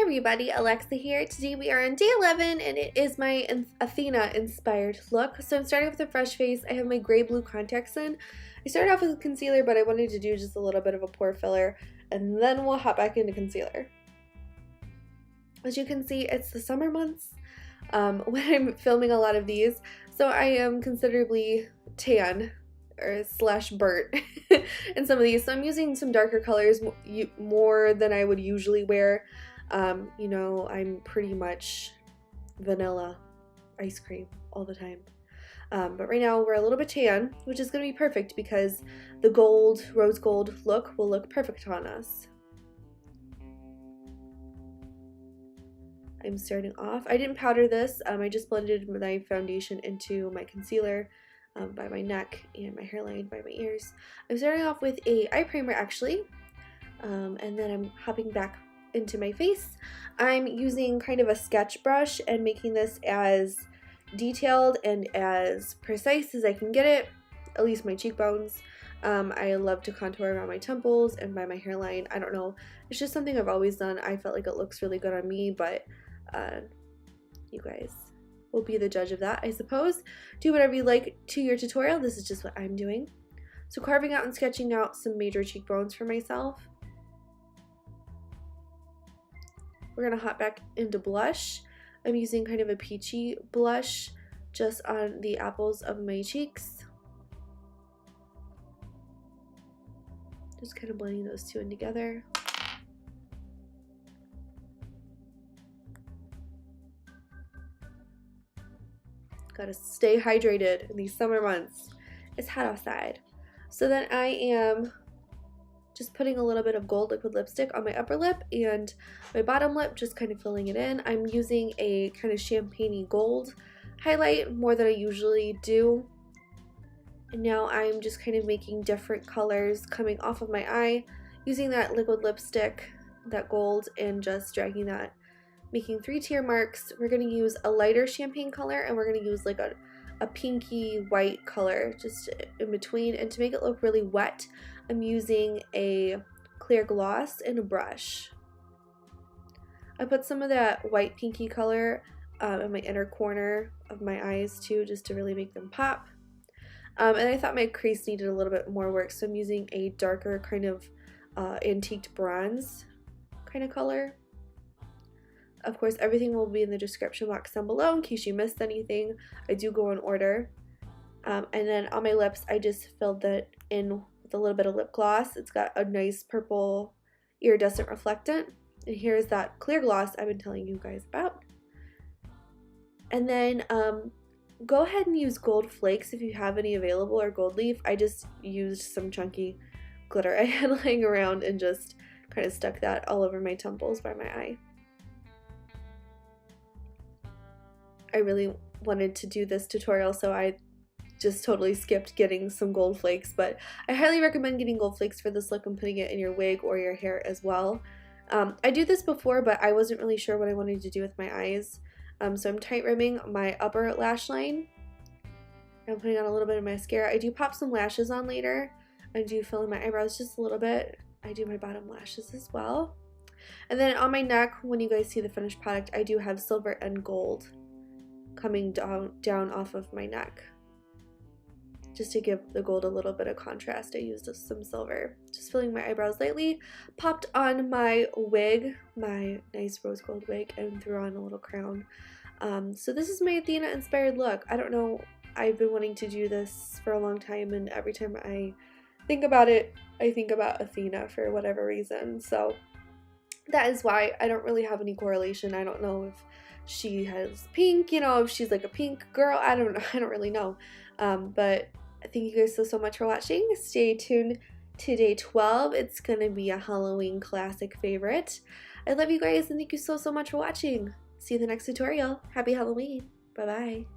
everybody, Alexa here. Today we are on day 11 and it is my Athena inspired look. So I'm starting with a fresh face. I have my gray blue contacts in. I started off with a concealer, but I wanted to do just a little bit of a pore filler and then we'll hop back into concealer. As you can see, it's the summer months when I'm filming a lot of these, so I am considerably tan or slash burnt in some of these. So I'm using some darker colors more than I would usually wear. You know, I'm pretty much vanilla ice cream all the time. But right now we're a little bit tan, which is going to be perfect because the gold, rose gold look will look perfect on us. I'm starting off. I didn't powder this. I just blended my foundation into my concealer by my neck and my hairline by my ears. I'm starting off with a eye primer actually, and then I'm hopping back into my face. I'm using kind of a sketch brush and making this as detailed and as precise as I can get it, at least my cheekbones. I love to contour around my temples and by my hairline. I don't know, it's just something I've always done. I felt like it looks really good on me, but you guys will be the judge of that, I suppose. Do whatever you like to your tutorial. This is just what I'm doing. So carving out and sketching out some major cheekbones for myself. We're gonna hop back into blush. I'm using kind of a peachy blush just on the apples of my cheeks. Just kind of blending those two in together. Gotta stay hydrated in these summer months. It's hot outside. So then I am just putting a little bit of gold liquid lipstick on my upper lip and my bottom lip, just kind of filling it in. I'm using a kind of champagne-y gold highlight more than I usually do. And now I'm just kind of making different colors coming off of my eye, using that liquid lipstick, that gold, and just dragging that, making 3 tier marks. We're going to use a lighter champagne color and we're going to use like a pinky white color just in between. And to make it look really wet, I'm using a clear gloss and a brush. I put some of that white pinky color in my inner corner of my eyes too, just to really make them pop. And I thought my crease needed a little bit more work, so I'm using a darker kind of antiqued bronze kind of color. Of course, everything will be in the description box down below in case you missed anything. I do go in order. And then on my lips, I just filled that in with a little bit of lip gloss. It's got a nice purple iridescent reflectant. And here's that clear gloss I've been telling you guys about. And then go ahead and use gold flakes if you have any available, or gold leaf. I just used some chunky glitter I had laying around and just kind of stuck that all over my temples by my eye. I really wanted to do this tutorial, so I just totally skipped getting some gold flakes, but I highly recommend getting gold flakes for this look and putting it in your wig or your hair as well. I do this before, but I wasn't really sure what I wanted to do with my eyes, so I'm tight rimming my upper lash line. I'm putting on a little bit of mascara. I do pop some lashes on later. I do fill in my eyebrows just a little bit. I do my bottom lashes as well. And then on my neck, when you guys see the finished product, I do have silver and gold coming down off of my neck. Just to give the gold a little bit of contrast, I used some silver. Just filling my eyebrows lightly, popped on my wig, my nice rose gold wig, and threw on a little crown. So this is my Athena inspired look. I don't know, I've been wanting to do this for a long time, and every time I think about it, I think about Athena for whatever reason. So that is why. I don't really have any correlation. I don't know if she has pink, you know, if she's like a pink girl. I don't know. I don't really know. But thank you guys so much for watching. Stay tuned to day 12. It's gonna be a Halloween classic favorite. I love you guys and thank you so much for watching. See you in the next tutorial. Happy Halloween. Bye bye.